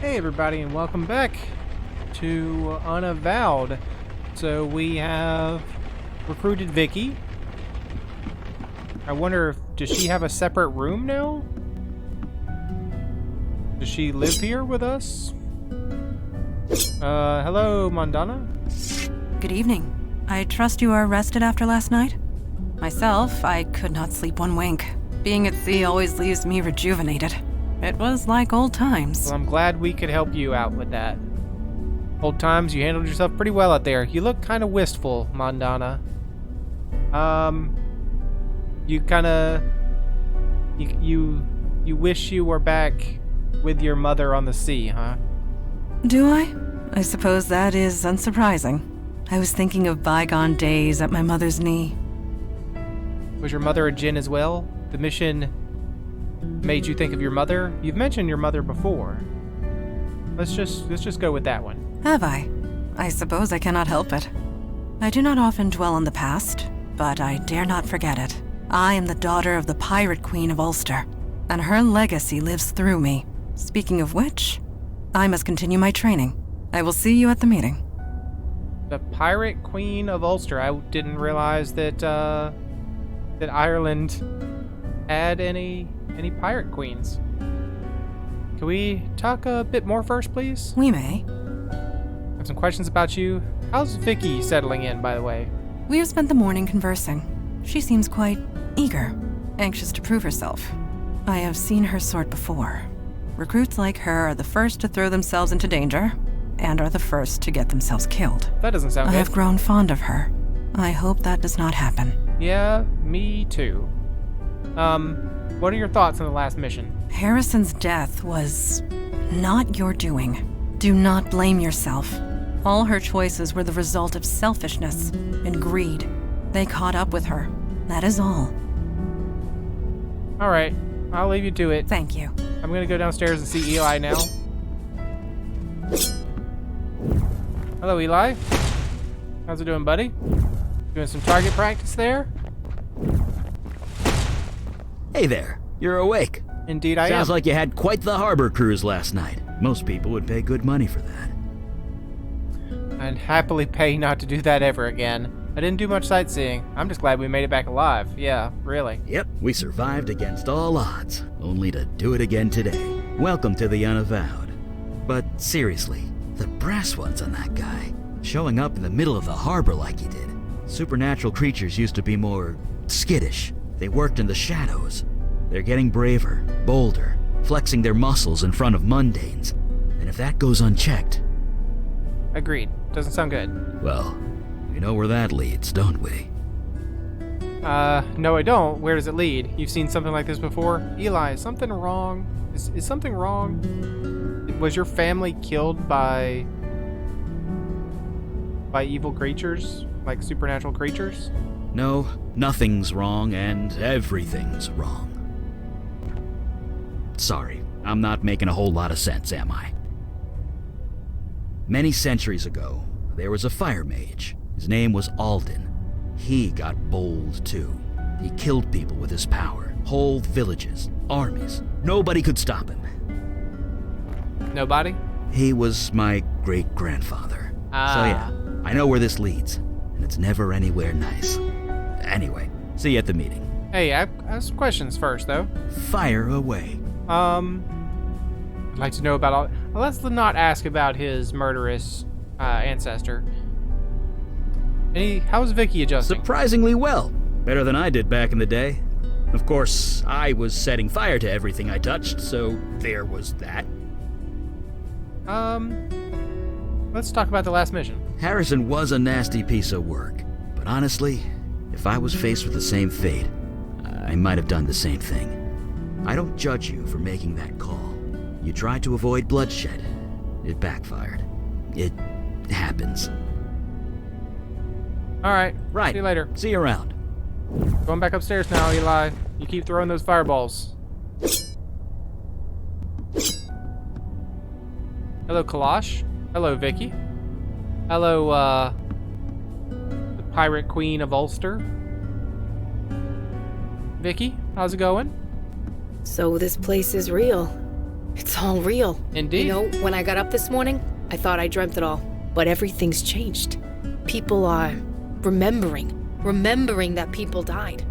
Hey everybody, and welcome back to Unavowed. So we have recruited Vicky. I wonder does she have a separate room now? Does she live here with us? Hello, Mandana. Good evening. I trust you are rested after last night? Myself, I could not sleep one wink. Being at sea always leaves me rejuvenated. It was like old times. Well, I'm glad we could help you out with that. Old times, you handled yourself pretty well out there. You look kind of wistful, Mandana. You kind of... You wish you were back with your mother on the sea, huh? Do I? I suppose that is unsurprising. I was thinking of bygone days at my mother's knee. Was your mother a djinn as well? The mission made you think of your mother? You've mentioned your mother before. Let's just go with that one. Have I? I suppose I cannot help it. I do not often dwell on the past, but I dare not forget it. I am the daughter of the Pirate Queen of Ulster, and her legacy lives through me. Speaking of which, I must continue my training. I will see you at the meeting. The Pirate Queen of Ulster. I didn't realize that that Ireland had any pirate queens. Can we talk a bit more first, please? We may. I have some questions about you. How's Vicky settling in, by the way? We have spent the morning conversing. She seems quite eager, anxious to prove herself. I have seen her sort before. Recruits like her are the first to throw themselves into danger, and are the first to get themselves killed. That doesn't sound good. I have grown fond of her. I hope that does not happen. Yeah, me too. What are your thoughts on the last mission? Harrison's death was not your doing. Do not blame yourself. All her choices were the result of selfishness and greed. They caught up with her. That is all. All right, I'll leave you to it. Thank you. I'm gonna go downstairs and see Eli now. Hello, Eli. How's it doing, buddy? Doing some target practice there? Hey there, you're awake. Indeed I am. Sounds like you had quite the harbor cruise last night. Most people would pay good money for that. I'd happily pay not to do that ever again. I didn't do much sightseeing. I'm just glad we made it back alive. Yeah, really. Yep, we survived against all odds, only to do it again today. Welcome to the Unavowed. But seriously, the brass ones on that guy, showing up in the middle of the harbor like he did. Supernatural creatures used to be more skittish. They worked in the shadows. They're getting braver, bolder, flexing their muscles in front of mundanes. And if that goes unchecked... Agreed. Doesn't sound good. Well, we know where that leads, don't we? No I don't. Where does it lead? You've seen something like this before? Eli, is something wrong? Is something wrong? Was your family killed by evil creatures? Like supernatural creatures? No, nothing's wrong and everything's wrong. Sorry, I'm not making a whole lot of sense, am I? Many centuries ago, there was a fire mage. His name was Alden. He got bold too. He killed people with his power. Whole villages, armies. Nobody could stop him. Nobody? He was my great-grandfather. So yeah, I know where this leads, and it's never anywhere nice. Anyway, see you at the meeting. Hey, I have some questions first, though. Fire away. I'd like to know about all... Let's not ask about his murderous ancestor. How's Vicky adjusting? Surprisingly well. Better than I did back in the day. Of course, I was setting fire to everything I touched, so there was that. Let's talk about the last mission. Harrison was a nasty piece of work, but honestly, if I was faced with the same fate, I might have done the same thing. I don't judge you for making that call. You tried to avoid bloodshed. It backfired. It happens. Alright, Right. see you later. See you around. Going back upstairs now, Eli. You keep throwing those fireballs. Hello, Kalash. Hello, Vicky. Hello, the Pirate Queen of Ulster. Vicky, how's it going? So this place is real. It's all real. Indeed. You know, when I got up this morning, I thought I dreamt it all. But everything's changed. People are remembering that people died.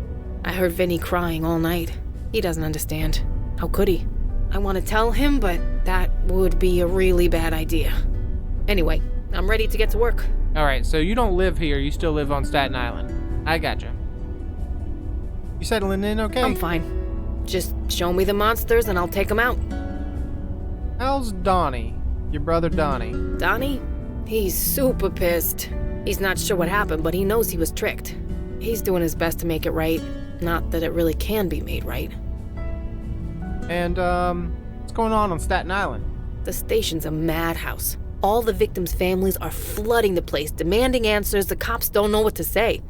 I heard Vinny crying all night. He doesn't understand. How could he? I want to tell him, but that would be a really bad idea. Anyway, I'm ready to get to work. All right, so you don't live here. You still live on Staten Island. I gotcha. You settling in okay? I'm fine. Just show me the monsters and I'll take them out. How's Donnie? Your brother Donnie? Donnie? He's super pissed. He's not sure what happened, but he knows he was tricked. He's doing his best to make it right. Not that it really can be made right. And, what's going on Staten Island? The station's a madhouse. All the victims' families are flooding the place, demanding answers. The cops don't know what to say.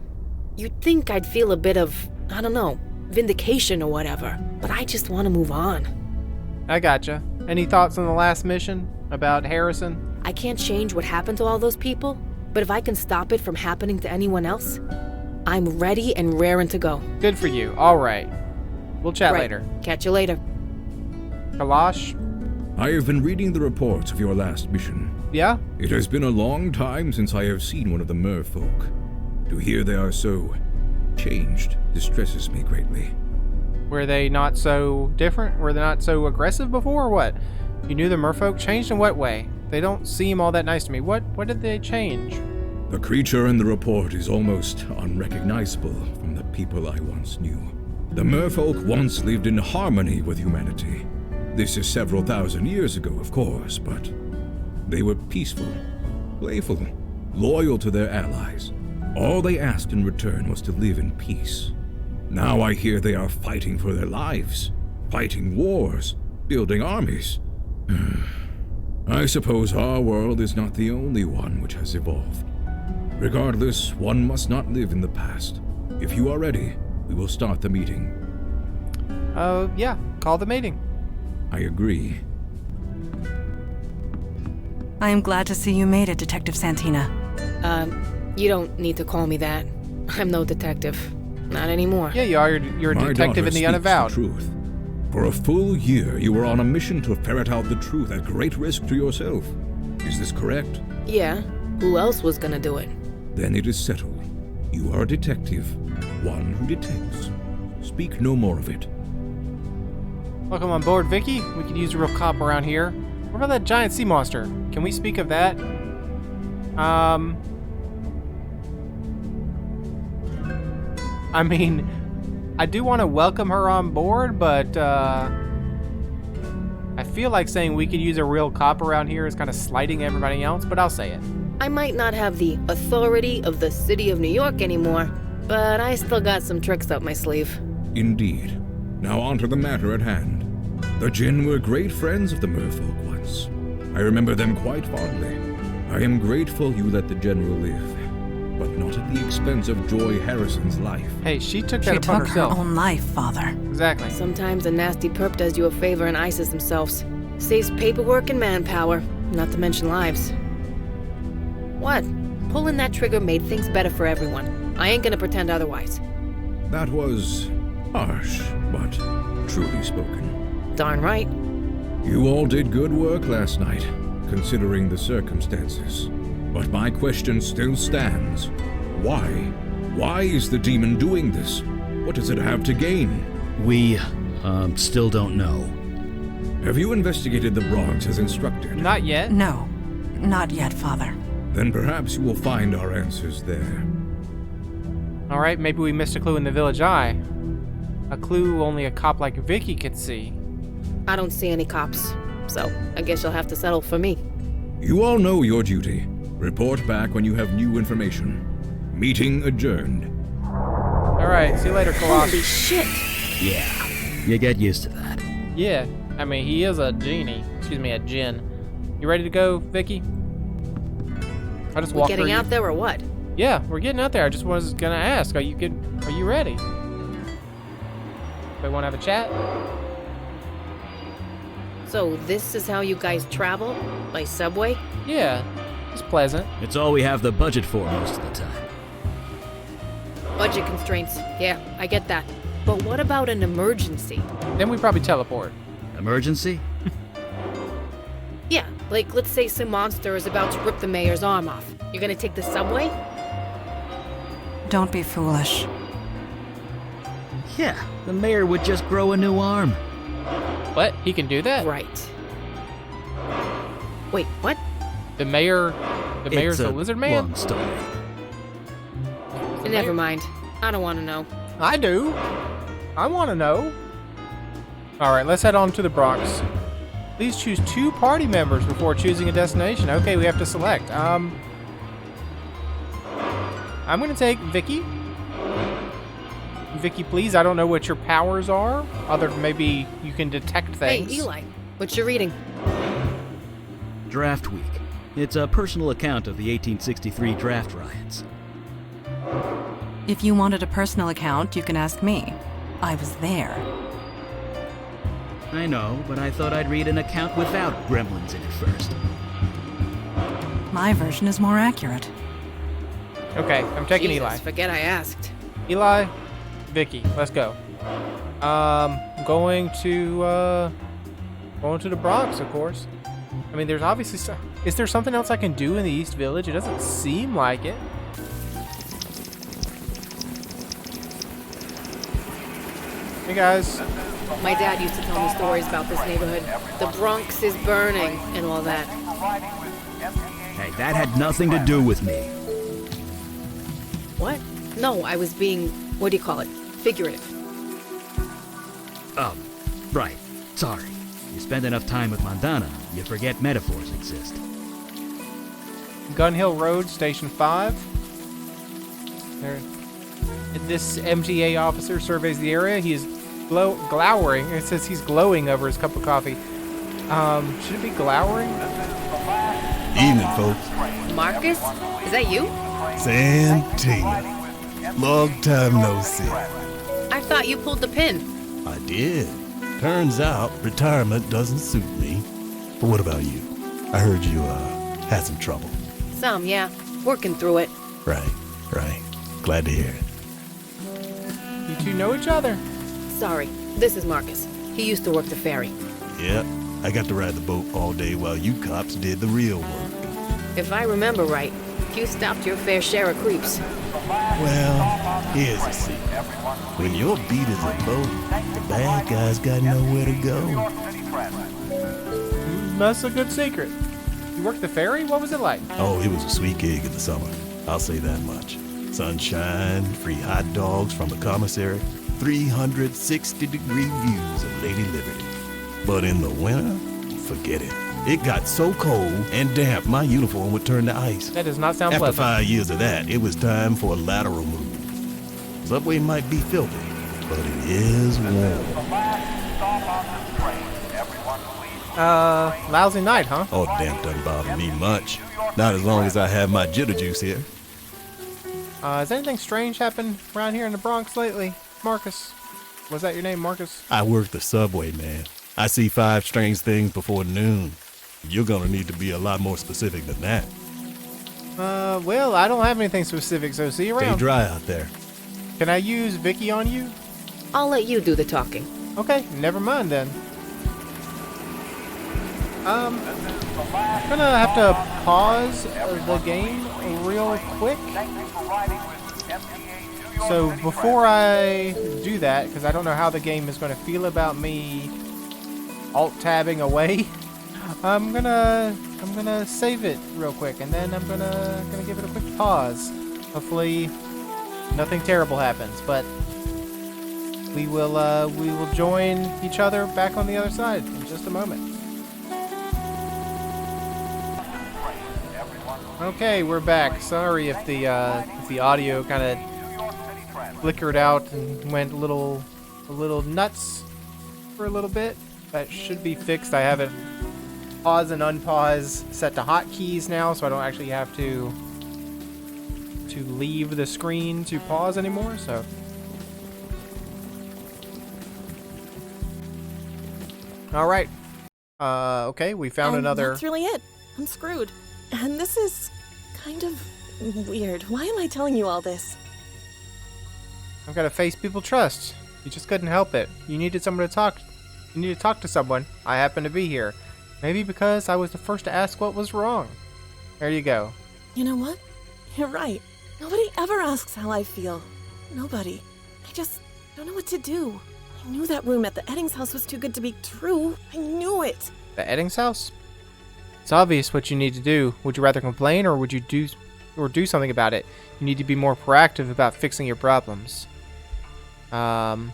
You'd think I'd feel a bit of, I don't know, vindication or whatever, but I just want to move on. I gotcha. Any thoughts on the last mission about Harrison? I can't change what happened to all those people, but if I can stop it from happening to anyone else, I'm ready and raring to go. Good for you. All right. We'll chat Right. later. Catch you later. Kalash? I have been reading the reports of your last mission. Yeah? It has been a long time since I have seen one of the merfolk. To hear they are so changed distresses me greatly. Were they not so different? Were they not so aggressive before, or what? You knew the merfolk changed in what way? They don't seem all that nice to me. What did they change? The creature in the report is almost unrecognizable from the people I once knew. The merfolk once lived in harmony with humanity. This is several thousand years ago, of course, but they were peaceful, playful, loyal to their allies. All they asked in return was to live in peace. Now I hear they are fighting for their lives, fighting wars, building armies. I suppose our world is not the only one which has evolved. Regardless, one must not live in the past. If you are ready, we will start the meeting. Yeah. Call the meeting. I agree. I am glad to see you made it, Detective Santina. You don't need to call me that. I'm no detective. Not anymore. Yeah, you are. You're a My detective daughter in the speaks Unavowed. the truth. For a full year, you were on a mission to ferret out the truth at great risk to yourself. Is this correct? Yeah. Who else was gonna do it? Then it is settled. You are a detective, one who detects. Speak no more of it. Welcome on board, Vicky. We could use a real cop around here. What about that giant sea monster? Can we speak of that? I mean, I do want to welcome her on board, but I feel like saying we could use a real cop around here is kind of slighting everybody else, but I'll say it. I might not have the authority of the city of New York anymore, but I still got some tricks up my sleeve. Indeed. Now on to the matter at hand. The Jinn were great friends of the merfolk once. I remember them quite fondly. I am grateful you let the General live, but not at the expense of Joy Harrison's life. Hey, she took that She upon took her herself. own life, Father. Exactly. Sometimes a nasty perp does you a favor and ices themselves. Saves paperwork and manpower, not to mention lives. What? Pulling that trigger made things better for everyone. I ain't gonna pretend otherwise. That was harsh, but truly spoken. Darn right. You all did good work last night, considering the circumstances. But my question still stands. Why? Why is the demon doing this? What does it have to gain? We, still don't know. Have you investigated the Bronx as instructed? Not yet. No, not yet, Father. Then perhaps you will find our answers there. All right, maybe we missed a clue in the village eye. A clue only a cop like Vicky could see. I don't see any cops, so I guess you'll have to settle for me. You all know your duty. Report back when you have new information. Meeting adjourned. All right, see you later, Holy Kalash. shit! Yeah, you get used to that. Yeah, I mean, he is a genie. Excuse me, a djinn. You ready to go, Vicky? I just We walked getting through out you. there or what? Yeah, we're getting out there. I just was gonna ask, are you good? Are you ready? We want to have a chat? So this is how you guys travel? By subway? Yeah, it's pleasant. It's all we have the budget for most of the time. Budget constraints. Yeah, I get that. But what about an emergency? Then we probably teleport. Emergency? Yeah, like let's say some monster is about to rip the mayor's arm off. You're gonna take the subway? Don't be foolish. Yeah, the mayor would just grow a new arm. What? He can do that? Right. Wait, what? The mayor's It's a lizard man? long story. Never mind. I don't want to know. I do. I want to know. All right, let's head on to the Bronx. Please choose 2 party members before choosing a destination. Okay, we have to select. I'm going to take Vicky. Vicky, please. I don't know what your powers are, other than maybe you can detect things. Hey, Eli, what you reading? Draft Week. It's a personal account of the 1863 draft riots. If you wanted a personal account, you can ask me. I was there. I know, but I thought I'd read an account without gremlins in it first. My version is more accurate. Okay, I'm taking Jesus, Eli. forget I asked. Eli, Vicky, let's go. Going to the Bronx, of course. I mean, there's obviously is there something else I can do in the East Village? It doesn't seem like it. Hey guys. My dad used to tell me stories about this neighborhood. The Bronx is burning and all that. Hey, that had nothing to do with me. What? No, I was being, what do you call it? Figurative. Right. Sorry. You spend enough time with Mondana, you forget metaphors exist. Gun Hill Road, Station 5. There. This MTA officer surveys the area. He is glowering. It says he's glowing over his cup of coffee. Should it be glowering? Evening, folks. Marcus? Is that you? Santina. Long time no see. I thought you pulled the pin. I did. Turns out retirement doesn't suit me. But what about you? I heard you, had some trouble. Some, yeah. Working through it. Right. Glad to hear it. You two know each other. Sorry, this is Marcus. He used to work the ferry. Yep, I got to ride the boat all day while you cops did the real work. If I remember right, you stopped your fair share of creeps. Well, here's the secret. When your beat is a boat, the bad guys got nowhere to go. That's a good secret. You worked the ferry? What was it like? Oh, it was a sweet gig in the summer. I'll say that much. Sunshine, free hot dogs from the commissary, 360-degree views of Lady Liberty. But in the winter, forget it. It got so cold and damp, my uniform would turn to ice. That does not sound After pleasant. 5 years of that, it was time for a lateral move. Subway might be filthy, but it is warm. Lousy night, huh? Oh, damn, doesn't bother me much. Not as long as I have my jitter juice here. Has anything strange happened around here in the Bronx lately? Marcus. Was that your name, Marcus? I work the subway, man. I see 5 strange things before noon. You're gonna need to be a lot more specific than that. Well, I don't have anything specific, so see you Stay around. dry out there. Can I use Vicky on you? I'll let you do the talking. Okay, never mind then. I'm gonna have to pause the game real quick. So before I do that, because I don't know how the game is going to feel about me alt-tabbing away, I'm gonna save it real quick, and then I'm gonna give it a quick pause. Hopefully, nothing terrible happens, but we will join each other back on the other side in just a moment. Okay, we're back. Sorry if the audio kind of flickered out and went a little nuts for a little bit. That should be fixed. I have it pause and unpause set to hotkeys now, so I don't actually have to leave the screen to pause anymore. So. All right. Okay, we found another. That's really it. I'm screwed. And this is kind of weird. Why am I telling you all this? I've got to face people trust. You just couldn't help it. You needed someone to talk. You need to talk to someone. I happen to be here. Maybe because I was the first to ask what was wrong. There you go. You know what? You're right. Nobody ever asks how I feel. Nobody. I just don't know what to do. I knew that room at the Eddings house was too good to be true. I knew it. The Eddings house? It's obvious what you need to do. Would you rather complain or would you do something about it? You need to be more proactive about fixing your problems. You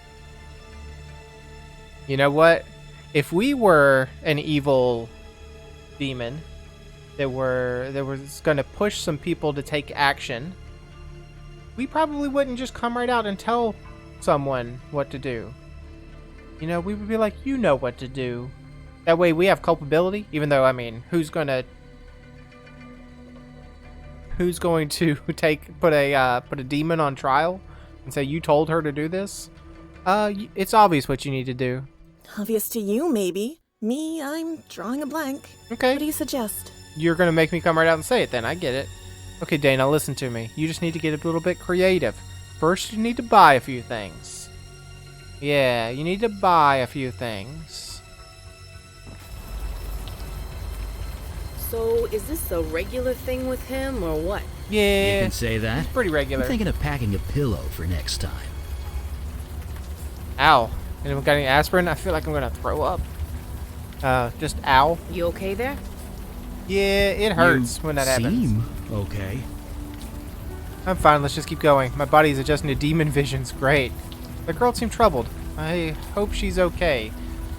know what? If we were an evil demon that was going to push some people to take action, we probably wouldn't just come right out and tell someone what to do. You know, we would be like, you know what to do. That way we have culpability, even though, I mean, who's going to put a demon on trial and say you told her to do this? It's obvious what you need to do. Obvious to you, maybe. Me, I'm drawing a blank. Okay. What do you suggest? You're going to make me come right out and say it then. I get it. Okay, Dana, listen to me. You just need to get a little bit creative. First, you need to buy a few things. Yeah, you need to buy a few things. So, is this a regular thing with him, or what? Yeah. You can say that. It's pretty regular. I'm thinking of packing a pillow for next time. Ow. Anyone got any aspirin? I feel like I'm going to throw up. Just ow. You okay there? Yeah, it hurts when that happens. Seem okay. I'm fine, let's just keep going. My body's adjusting to demon visions. Great. The girl seemed troubled. I hope she's okay.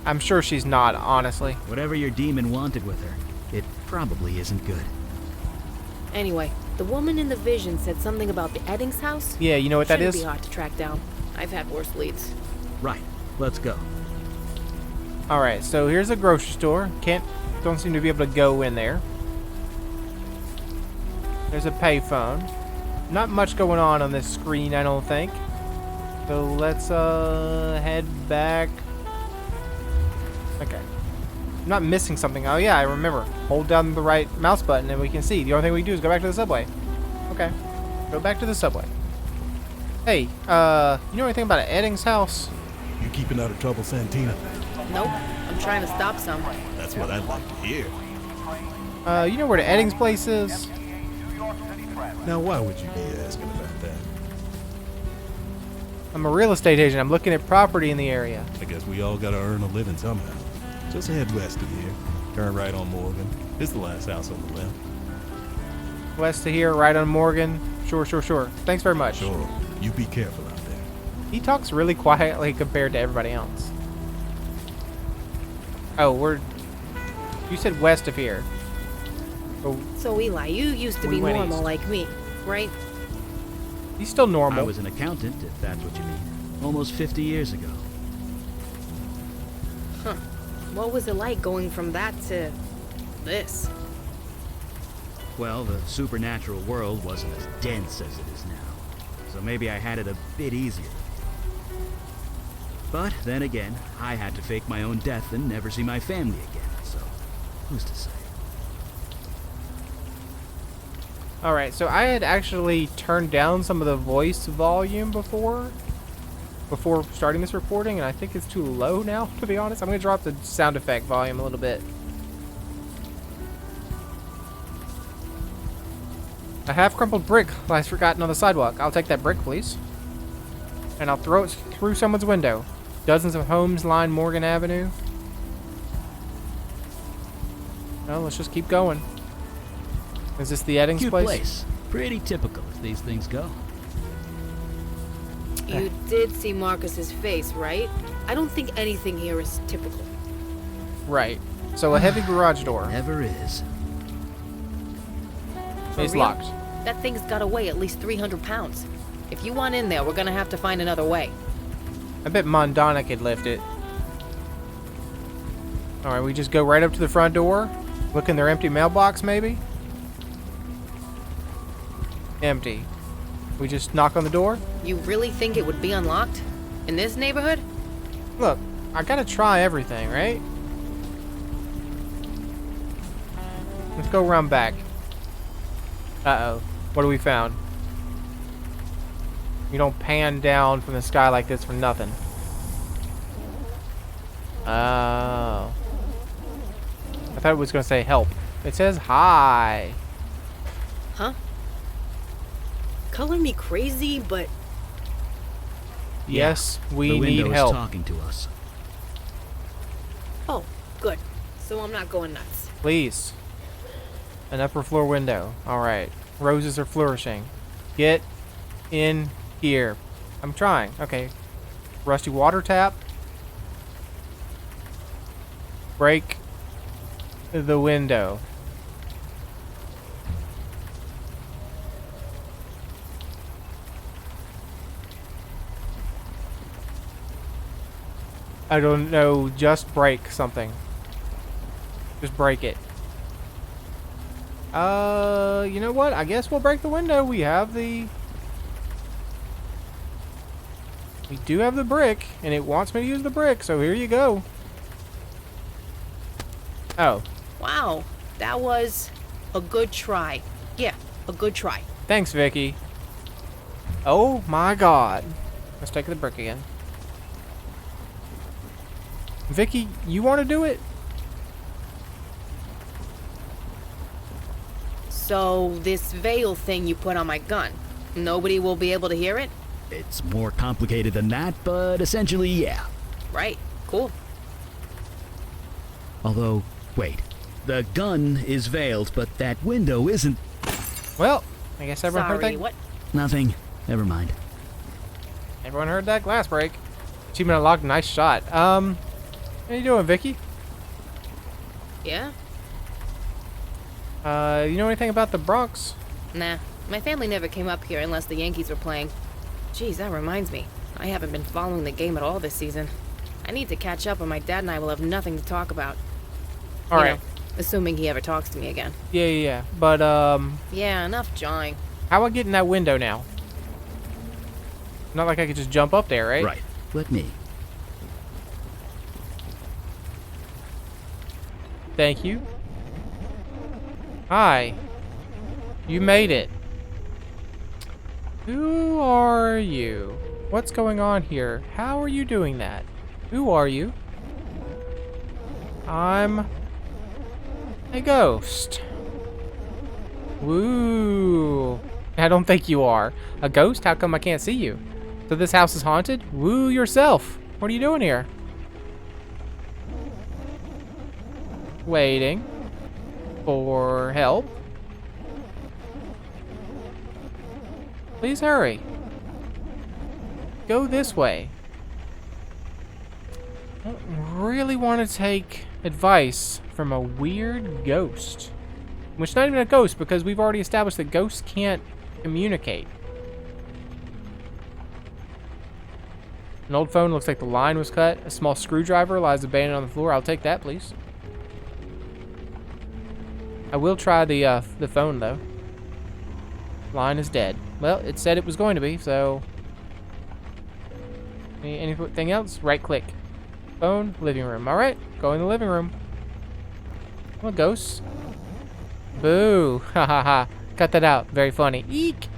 I'm sure she's not, honestly. Whatever your demon wanted with her, it probably isn't good. Anyway, the woman in the vision said something about the Eddings house. Yeah, you know what that Shouldn't is? be hard to track down. I've had worse leads. Right. Let's go. Alright, so here's a grocery store. Don't seem to be able to go in there. There's a payphone. Not much going on this screen, I don't think. So let's head back. Okay. I'm not missing something. Oh yeah, I remember. Hold down the right mouse button and we can see. The only thing we do is go back to the subway. Okay. Go back to the subway. Hey, you know anything about Eddings house? You keeping out of trouble, Santina? Nope, I'm trying to stop some. That's what I'd like to hear. You know where the Eddings place is? Now, why would you be asking about that? I'm a real estate agent. I'm looking at property in the area. I guess we all gotta earn a living somehow. Just head west of here. Turn right on Morgan. It's the last house on the left. West of here, right on Morgan. Sure. Thanks very much. Sure. You be careful out there. He talks really quietly compared to everybody else. Oh, you said west of here. Oh, So Eli, you used to We be went normal east. like me, right? he's still I normal. was an accountant, if that's what you mean. Almost 50 years ago. Huh. What was it like going from that to this? Well, the supernatural world wasn't as dense as it is now. So maybe I had it a bit easier. But then again, I had to fake my own death and never see my family again, so who's to say? Alright, so I had actually turned down some of the voice volume before starting this recording, and I think it's too low now, to be honest. I'm going to drop the sound effect volume a little bit. A half-crumpled brick lies forgotten on the sidewalk. I'll take that brick, please. And I'll throw it through someone's window. Dozens of homes line Morgan Avenue. Well, let's just keep going. Is this the Eddings Cute place? place. Pretty typical as these things go. You did see Marcus's face, right? I don't think anything here is typical. Right. So a heavy garage door. Never is. For It's real? locked. That thing's gotta weigh at least 300 pounds. If you want in there, we're gonna have to find another way. I bet Mondana could lift it. Alright, we just go right up to the front door. Look in their empty mailbox, maybe? Empty. We just knock on the door? You really think it would be unlocked? In this neighborhood? Look, I gotta try everything, right? Let's go around back. Uh-oh. What do we found? You don't pan down from the sky like this for nothing. Oh. I I thought it was going to say help. It says hi. Huh? Color me crazy, but Yes, we the need window help. is talking to us. oh, good. So I'm not going nuts. Please. An upper floor window. Alright. Roses are flourishing. Get in here. I'm trying. Okay. Rusty water tap. Break the window. I don't know. Just break something. Just break it. You know what? I guess we'll break the window. We do have the brick, and it wants me to use the brick, so here you go. Oh, Wow, that was a good try. Yeah, a good try. thanks, Vicky. Oh my god. Let's take the brick again. Vicky, you want to do it? So, this veil thing you put on my gun, nobody will be able to hear it? It's more complicated than that, but essentially, yeah. Right, cool. Although, wait. The gun is veiled, but that window isn't. Well, I guess everyone heard Sorry, that. what? Nothing. Never mind. Everyone heard that glass break. Achievement unlocked. Nice shot. How you doing, Vicky? Yeah? You know anything about the Bronx? Nah, my family never came up here unless the Yankees were playing. Geez, that reminds me. I haven't been following the game at all this season. I need to catch up, or my dad and I will have nothing to talk about. All You right. know, assuming he ever talks to me again. Yeah. But Yeah, enough jawing. how I get in that window now? Not like I could just jump up there, right? Right. Let me. Thank you. Hi. You made it. Who are you? What's going on here? How are you doing that? Who are you? I'm a ghost. Woo. I don't think you are. A ghost? How come I can't see you? So this house is haunted? Woo yourself. What are you doing here? Waiting for help. Please hurry. Go this way. I don't really want to take advice from a weird ghost. Which is not even a ghost, because we've already established that ghosts can't communicate. An old phone, looks like the line was cut. A small screwdriver lies abandoned on the floor. I'll take that, please. I will try the phone, though. Line is dead. Well, it said it was going to be, so... Anything else? Right click. Phone, living room. Alright, go in the living room. Come on, ghosts. Boo. Ha ha ha. Cut that out. Very funny. Eek.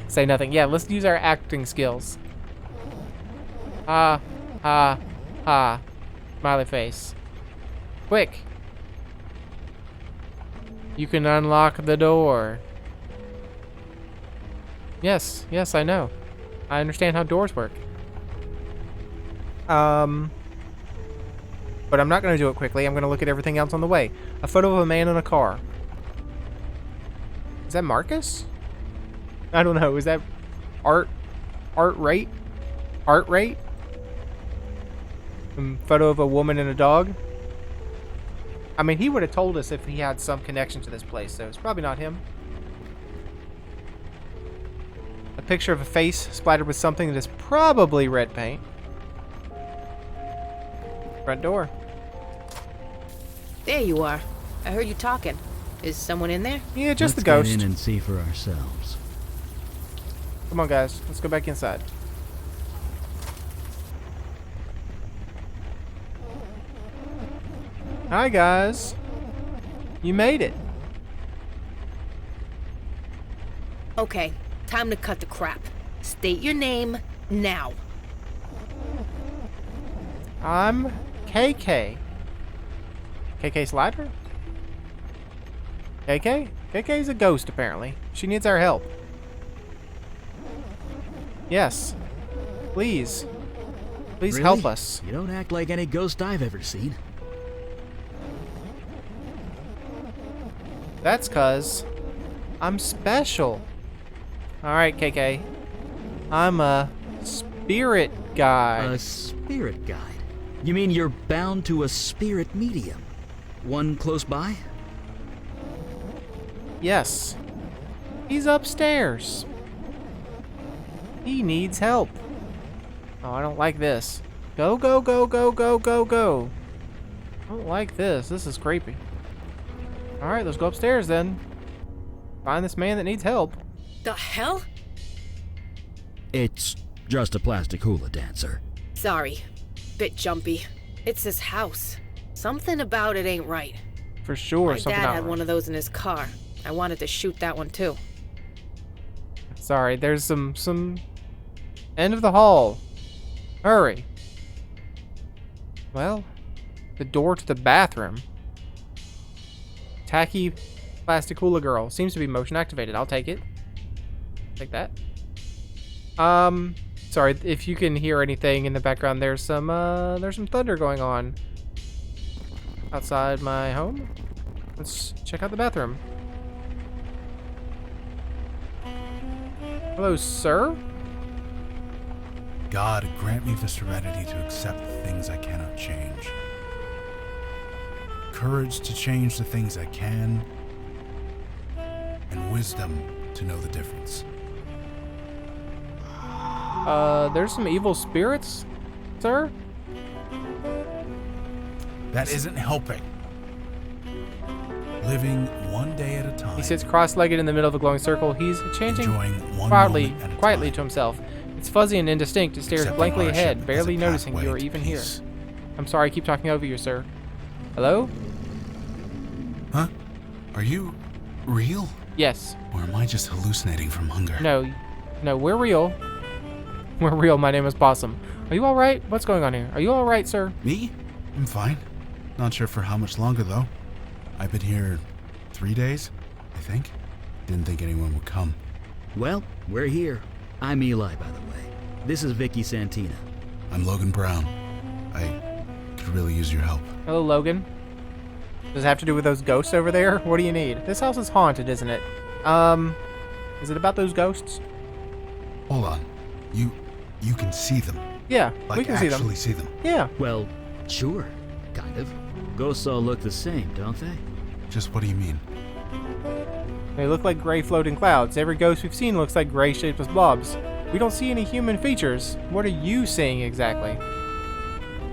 Say nothing. Yeah, let's use our acting skills. Ha. Ha. Ha. Smiley face. Quick. You can unlock the door. Yes, I know. I understand how doors work. But I'm not going to do it quickly. I'm going to look at everything else on the way. A photo of a man in a car. Is that Marcus? I don't know. Is that Art Rate? Art Rate? Photo of a woman and a dog. I mean, he would have told us if he had some connection to this place, so it's probably not him. A picture of a face splattered with something that is probably red paint. Front door. There you are. I heard you talking. Is someone in there? Yeah, just Let's the ghost. get in and see for ourselves. Come on, guys. Let's go back inside. Hi, guys. You made it. Okay, time to cut the crap. State your name now. I'm KK. KK Slider? KK? KK's a ghost, apparently. She needs our help. Yes. Please. Please Really? help us. You don't act like any ghost I've ever seen. That's 'cause I'm special. Alright, KK. I'm a spirit guide. A spirit guide? You mean you're bound to a spirit medium? One close by? Yes. He's upstairs. He needs help. Oh, I don't like this. Go, go, go, go, go, go, go. I don't like this. This is creepy. Alright, let's go upstairs then. Find this man that needs help. The hell? It's just a plastic hula dancer. Sorry. Bit jumpy. It's this house. Something about it ain't right. For sure, My something dad out had right. one of those in his car. I wanted to shoot that one too. Sorry, there's some end of the hall. Hurry. Well, the door to the bathroom. Tacky plastic hula girl. Seems to be motion activated. I'll take it. Take that. Sorry, if you can hear anything in the background, there's some thunder going on outside my home. Let's check out the bathroom. Hello, sir? God, grant me the serenity to accept the things I cannot change. Courage to change the things I can. And wisdom to know the difference. There's some evil spirits, sir? That isn't helping. Living one day at a time. He sits cross-legged in the middle of a glowing circle. He's chanting Enjoying one quietly moment at a to time. himself. It's fuzzy and indistinct. It stares Accepting blankly hardship ahead, as barely a noticing you pathway are to even here. peace. I'm sorry I keep talking over you, sir. Hello? Huh? Are you real? Yes. Or am I just hallucinating from hunger? No, we're real. We're real. My name is Possum. Are you alright? What's going on here? Are you alright, sir? Me? I'm fine. Not sure for how much longer, though. I've been here 3 days, I think. Didn't think anyone would come. Well, we're here. I'm Eli, by the way. This is Vicky Santina. I'm Logan Brown. I could really use your help. Hello, Logan. Does it have to do with those ghosts over there? What do you need? This house is haunted, isn't it? Is it about those ghosts? Hold on. You can see them. Yeah, Like we can see them. actually see them. Yeah. Well, sure. Kind of. Ghosts all look the same, don't they? Just what do you mean? They look like gray floating clouds. Every ghost we've seen looks like gray shapeless blobs. We don't see any human features. What are you seeing exactly?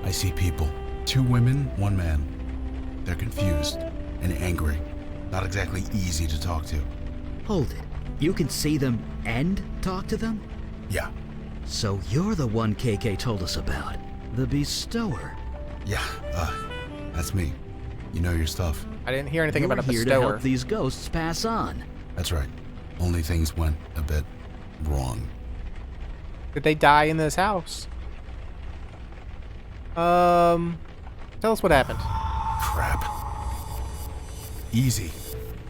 I see people. 2 women, 1 man. They're confused and angry. Not exactly easy to talk to. Hold it. You can see them and talk to them? Yeah. So you're the one KK told us about. The Bestower. Yeah, that's me. You know your stuff. I didn't hear anything You're about a here to bestower. help these ghosts pass on. That's right. Only things went a bit wrong. Did they die in this house? Tell us what happened. Crap. Easy.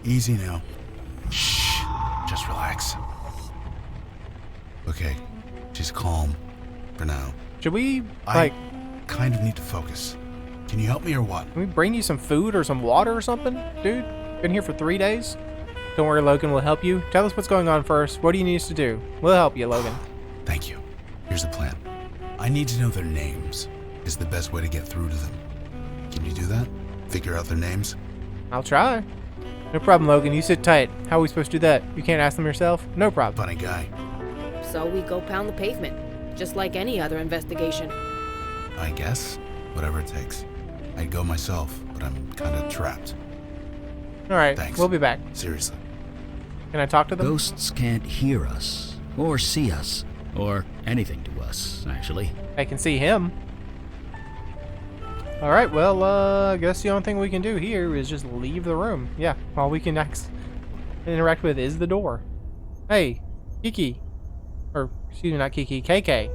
Easy now. Shh. Just relax. Okay. She's calm. For now. Should we, I kind of need to focus. Can you help me or what? can we bring you some food or some water or something? Dude, been here for 3 days. Don't worry, Logan, we'll help you. Tell us what's going on first. What do you need us to do? We'll help you, Logan. Thank you. Here's the plan. I need to know their names. Is the best way to get through to them. Can you do that? Figure out their names? I'll try. No problem, Logan. You sit tight. How are we supposed to do that? You can't ask them yourself? No problem. Funny guy. So we go pound the pavement, just like any other investigation. I guess. Whatever it takes. I'd go myself, but I'm kind of trapped. All right, Thanks. we'll be back. Seriously. Can I talk to them? Ghosts can't hear us, or see us, or anything to us, actually. I can see him. All right, well, I guess the only thing we can do here is just leave the room. Yeah, all we can interact with is the door. Hey, Kiki. Or, excuse me, not Kiki, KK.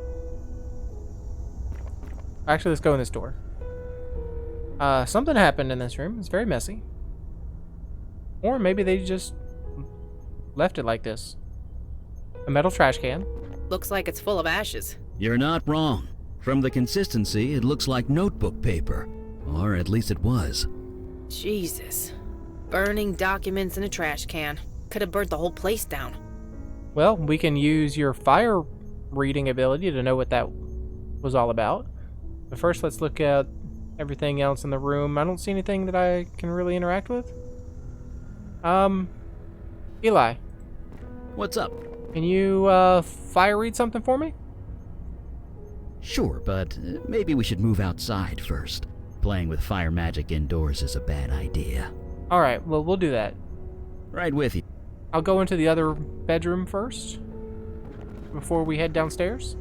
Actually, let's go in this door. Something happened in this room. It's very messy. Or maybe they just left it like this. A metal trash can. Looks like it's full of ashes. You're not wrong. From the consistency, it looks like notebook paper. Or at least it was. Jesus. Burning documents in a trash can. Could have burnt the whole place down. Well, we can use your fire reading ability to know what that was all about. But first, let's look at everything else in the room. I don't see anything that I can really interact with. Eli, What's up? can you fire read something for me? Sure, but maybe we should move outside first. Playing with fire magic indoors is a bad idea. All right, well, we'll do that. Right with you. I'll go into the other bedroom first before we head downstairs.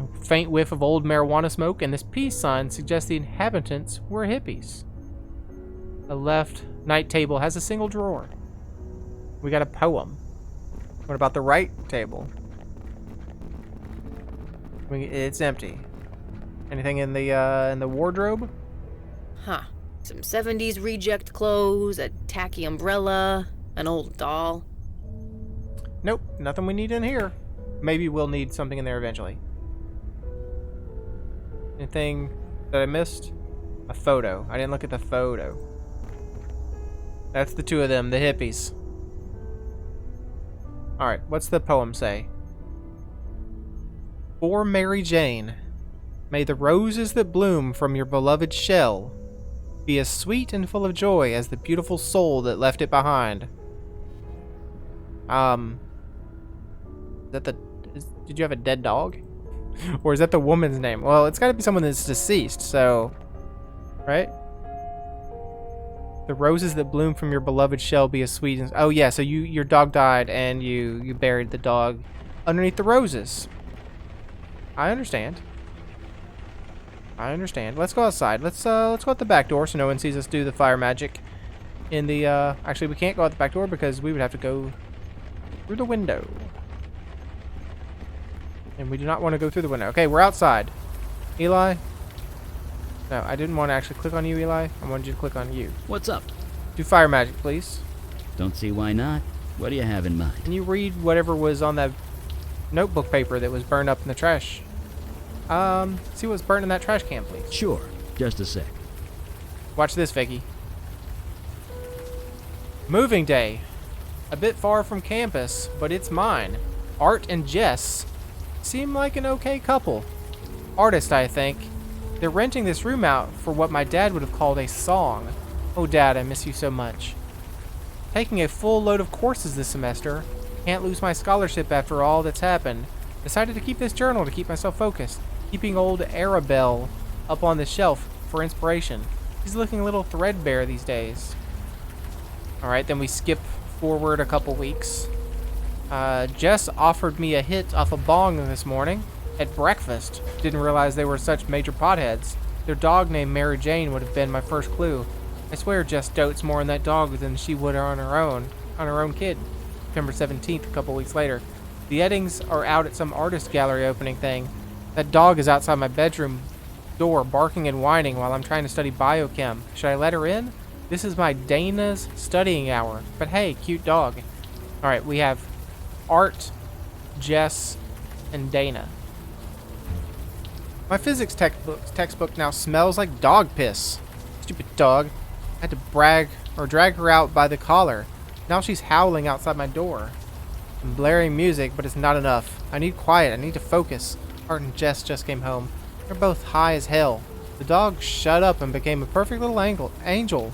A faint whiff of old marijuana smoke, and this peace sign suggests the inhabitants were hippies. The left night table has a single drawer. We got a poem. What about the right table? It's empty. Anything in the wardrobe? Huh. Some 70s reject clothes, a tacky umbrella, an old doll. Nope, nothing we need in here. Maybe we'll need something in there eventually. Anything that I missed? A photo. I didn't look at the photo. That's the two of them, the hippies. Alright, what's the poem say? For Mary Jane, may the roses that bloom from your beloved shell be as sweet and full of joy as the beautiful soul that left it behind. Did you have a dead dog? Or is that the woman's name? Well, it's got to be someone that's deceased, so... Right? The roses that bloom from your beloved shell be as sweet as... Oh, yeah, so your dog died, and you buried the dog underneath the roses. I understand. Let's go outside. Let's go out the back door so no one sees us do the fire magic. In the, Actually, we can't go out the back door because we would have to go through the window. And we do not want to go through the window. Okay, we're outside. Eli? No, I didn't want to actually click on you, Eli. I wanted you to click on you. What's up? Do fire magic, please. Don't see why not. What do you have in mind? Can you read whatever was on that notebook paper that was burned up in the trash? See what's burnt in that trash can, please. Sure. Just a sec. Watch this, Vicky. Moving day. A bit far from campus, but it's mine. Art and Jess seem like an okay couple. Artist, I think. They're renting this room out for what my dad would have called a song. Oh, Dad, I miss you so much. Taking a full load of courses this semester. Can't lose my scholarship after all that's happened. Decided to keep this journal to keep myself focused. Keeping old Arabelle up on the shelf for inspiration. She's looking a little threadbare these days. Alright, then we skip forward a couple weeks. Jess offered me a hit off a bong this morning at breakfast. Didn't realize they were such major potheads. Their dog named Mary Jane would have been my first clue. I swear Jess dotes more on that dog than she would on her own kid. September 17th, a couple weeks later. The Eddings are out at some artist gallery opening thing. That dog is outside my bedroom door barking and whining while I'm trying to study biochem. Should I let her in? This is my Dana's studying hour. But hey, cute dog. Alright, we have Art, Jess, and Dana. My physics textbook now smells like dog piss. Stupid dog. I had to drag her out by the collar. Now she's howling outside my door. I'm blaring music, but it's not enough. I need quiet. I need to focus. Art and Jess just came home. They're both high as hell. The dog shut up and became a perfect little angel.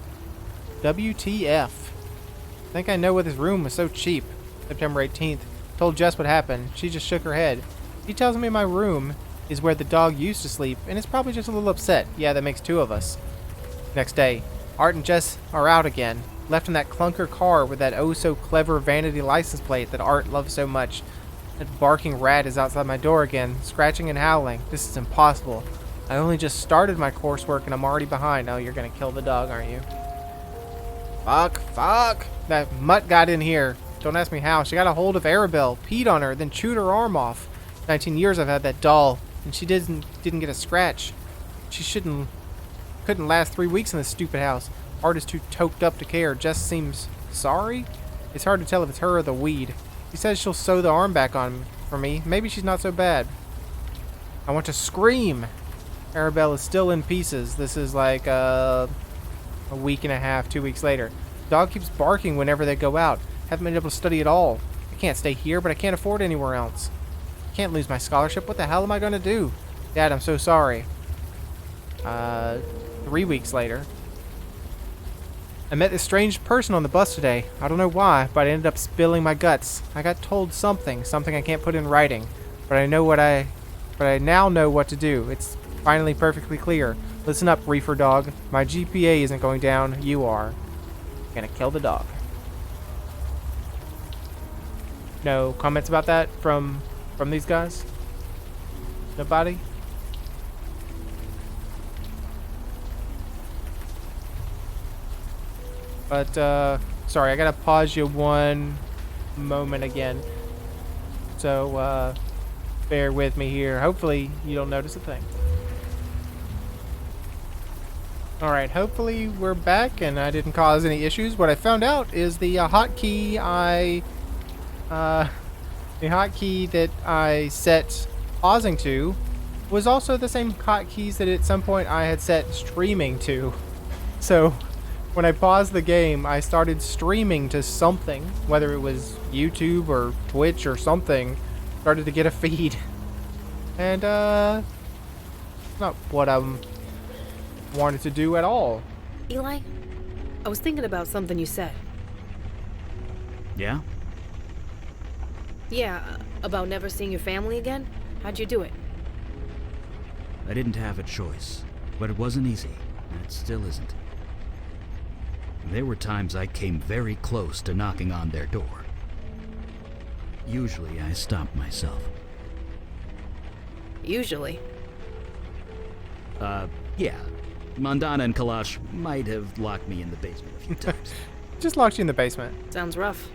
WTF. I think I know why this room was so cheap. September 18th. Told Jess what happened. She just shook her head. She tells me my room is where the dog used to sleep, and it's probably just a little upset. Yeah, that makes two of us. Next day. Art and Jess are out again. Left in that clunker car with that oh-so-clever vanity license plate that Art loves so much. That barking rat is outside my door again, scratching and howling. This is impossible. I only just started my coursework and I'm already behind. Oh, you're gonna kill the dog, aren't you? Fuck. That mutt got in here. Don't ask me how. She got a hold of Arabelle, peed on her, then chewed her arm off. 19 years I've had that doll, and she didn't get a scratch. couldn't last 3 weeks in this stupid house. Art is too toked up to care. Jess seems sorry? It's hard to tell if it's her or the weed. She says she'll sew the arm back on for me. Maybe she's not so bad. I want to scream. Arabelle is still in pieces. This is like a week and a half, 2 weeks later. Dog keeps barking whenever they go out. Haven't been able to study at all. I can't stay here, but I can't afford anywhere else. I can't lose my scholarship. What the hell am I going to do? Dad, I'm so sorry. 3 weeks later. I met this strange person on the bus today. I don't know why, but I ended up spilling my guts. I got told something I can't put in writing. But I now know what to do. It's finally perfectly clear. Listen up, reefer dog. My GPA isn't going down. You are. Gonna kill the dog. No comments about that from these guys? Nobody? But, sorry, I gotta pause you one moment again. So, bear with me here. Hopefully, you don't notice a thing. Alright, hopefully we're back and I didn't cause any issues. What I found out is the hotkey that I set pausing to was also the same hotkeys that at some point I had set streaming to. So, when I paused the game, I started streaming to something, whether it was YouTube or Twitch or something, started to get a feed. And, not what I wanted to do at all. Eli, I was thinking about something you said. Yeah? Yeah, about never seeing your family again? How'd you do it? I didn't have a choice, but it wasn't easy, and it still isn't. There were times I came very close to knocking on their door. Usually I stopped myself. Usually? Yeah. Mandana and Kalash might have locked me in the basement a few times. Just locked you in the basement. Sounds rough.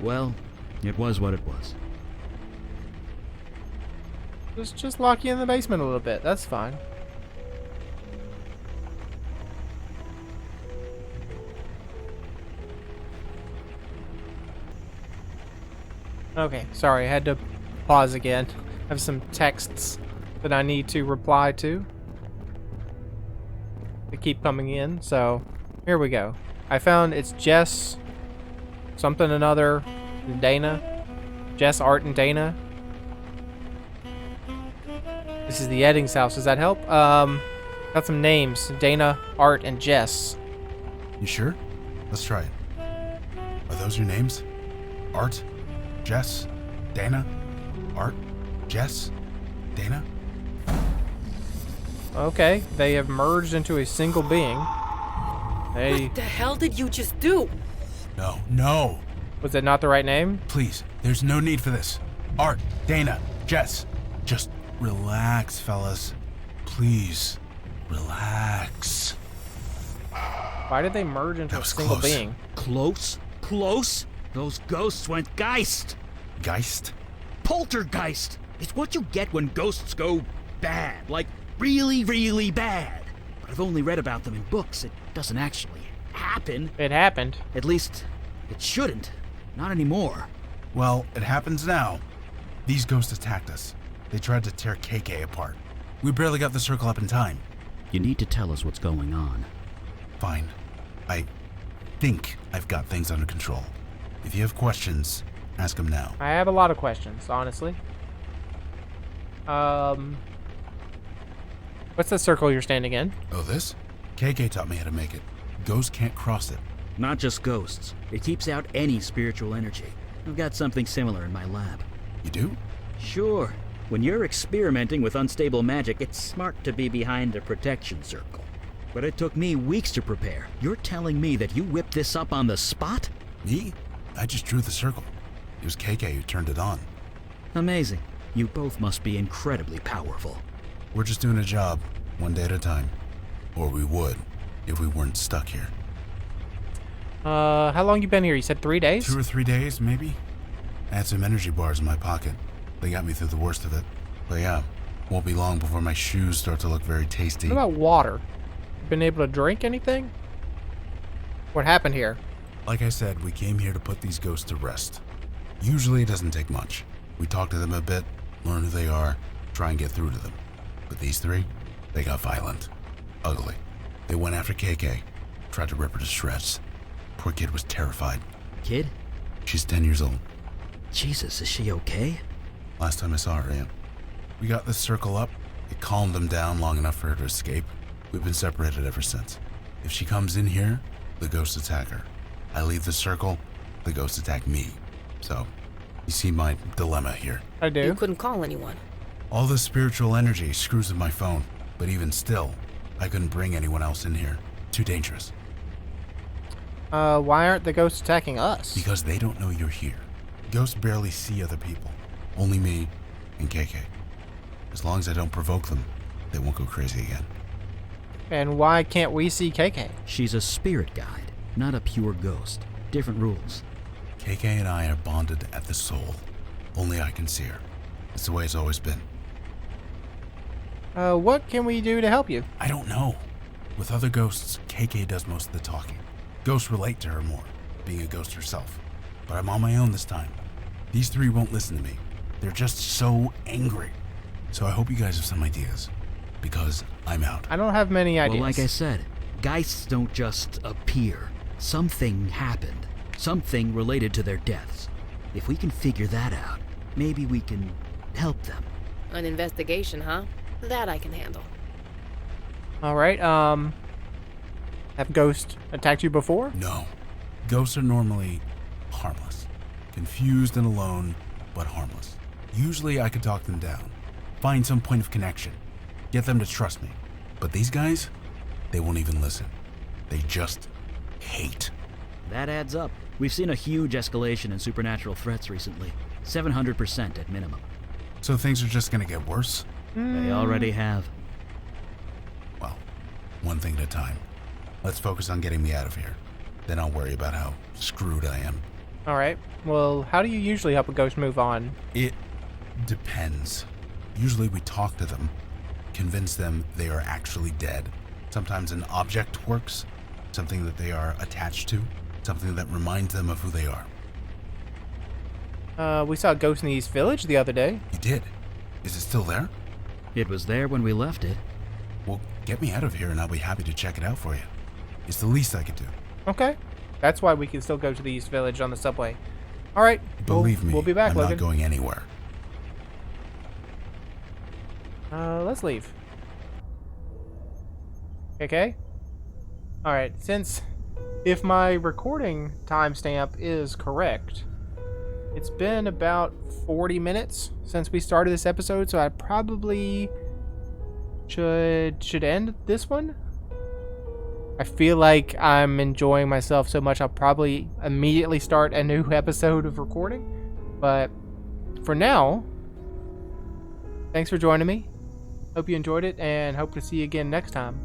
Well, it was what it was. Just lock you in the basement a little bit. That's fine. Okay, sorry, I had to pause again. I have some texts that I need to reply to. They keep coming in, so here we go. I found it's Jess, something another, and Dana. Jess, Art, and Dana. This is the Eddings house. Does that help? Got some names. Dana, Art, and Jess. You sure? Let's try it. Are those your names? Art? Jess? Dana? Art? Jess? Dana? Okay, they have merged into a single being. What the hell did you just do? No, no. Was that not the right name? Please, there's no need for this. Art, Dana, Jess, just relax, fellas. Please, relax. Why did they merge into That a was single close. being? Close? Close? Those ghosts went geist! Geist? Poltergeist! It's what you get when ghosts go bad. Like, really, really bad. But I've only read about them in books. It doesn't actually happen. It happened. At least, it shouldn't. Not anymore. Well, it happens now. These ghosts attacked us. They tried to tear KK apart. We barely got the circle up in time. You need to tell us what's going on. Fine. I think I've got things under control. If you have questions, ask them now. I have a lot of questions, honestly. What's the circle you're standing in? Oh, this? KK taught me how to make it. Ghosts can't cross it. Not just ghosts. It keeps out any spiritual energy. I've got something similar in my lab. You do? Sure. When you're experimenting with unstable magic, it's smart to be behind a protection circle. But it took me weeks to prepare. You're telling me that you whipped this up on the spot? Me? I just drew the circle. It was KK who turned it on. Amazing. You both must be incredibly powerful. We're just doing a job, one day at a time. Or we would, if we weren't stuck here. How long you been here? You said 3 days? 2 or 3 days, maybe? I had some energy bars in my pocket. They got me through the worst of it. But yeah, Won't be long before my shoes start to look very tasty. What about water? Been able to drink anything? What happened here? Like I said, we came here to put these ghosts to rest. Usually it doesn't take much. We talk to them a bit, learn who they are, try and get through to them. But these three, they got violent. Ugly. They went after KK, tried to rip her to shreds. Poor kid was terrified. Kid? She's 10 years old. Jesus, is she okay? Last time I saw her, yeah. We got this circle up. It calmed them down long enough for her to escape. We've been separated ever since. If she comes in here, the ghosts attack her. I leave the circle, the ghosts attack me. So, you see my dilemma here. I do. You couldn't call anyone. All the spiritual energy screws with my phone, but even still, I couldn't bring anyone else in here. Too dangerous. Why aren't the ghosts attacking us? Because they don't know you're here. Ghosts barely see other people. Only me and KK. As long as I don't provoke them, they won't go crazy again. And why can't we see KK? She's a spirit guide, not a pure ghost. Different rules. KK and I are bonded at the soul. Only I can see her. It's the way it's always been. What can we do to help you? I don't know. With other ghosts, KK does most of the talking. Ghosts relate to her more, being a ghost herself. But I'm on my own this time. These three won't listen to me. They're just so angry. So I hope you guys have some ideas. Because I'm out. I don't have many ideas. Well, like I said, geists don't just appear. Something happened. Something related to their deaths. If we can figure that out, maybe we can help them. An investigation, huh? That I can handle. Alright, have ghosts attacked you before? No. Ghosts are normally harmless. Confused and alone, but harmless. Usually I could talk them down. Find some point of connection. Get them to trust me. But these guys, they won't even listen. They just hate. That adds up. We've seen a huge escalation in supernatural threats recently. 700% at minimum. So things are just gonna get worse? They already have. Well, one thing at a time. Let's focus on getting me out of here. Then I'll worry about how screwed I am. Alright, well, how do you usually help a ghost move on? It depends. Usually we talk to them, convince them they are actually dead. Sometimes an object works, something that they are attached to, something that reminds them of who they are. We saw a ghost in the East Village the other day. You did? Is it still there? It was there when we left it. Well, get me out of here and I'll be happy to check it out for you. It's the least I could do. Okay. That's why we can still go to the East Village on the subway. Alright, Believe me, we'll be back, I'm Logan. not going anywhere. Let's leave. Okay? Alright, if my recording timestamp is correct, it's been about 40 minutes since we started this episode, so I probably should end this one. I feel like I'm enjoying myself so much I'll probably immediately start a new episode of recording. But for now, thanks for joining me. Hope you enjoyed it and hope to see you again next time.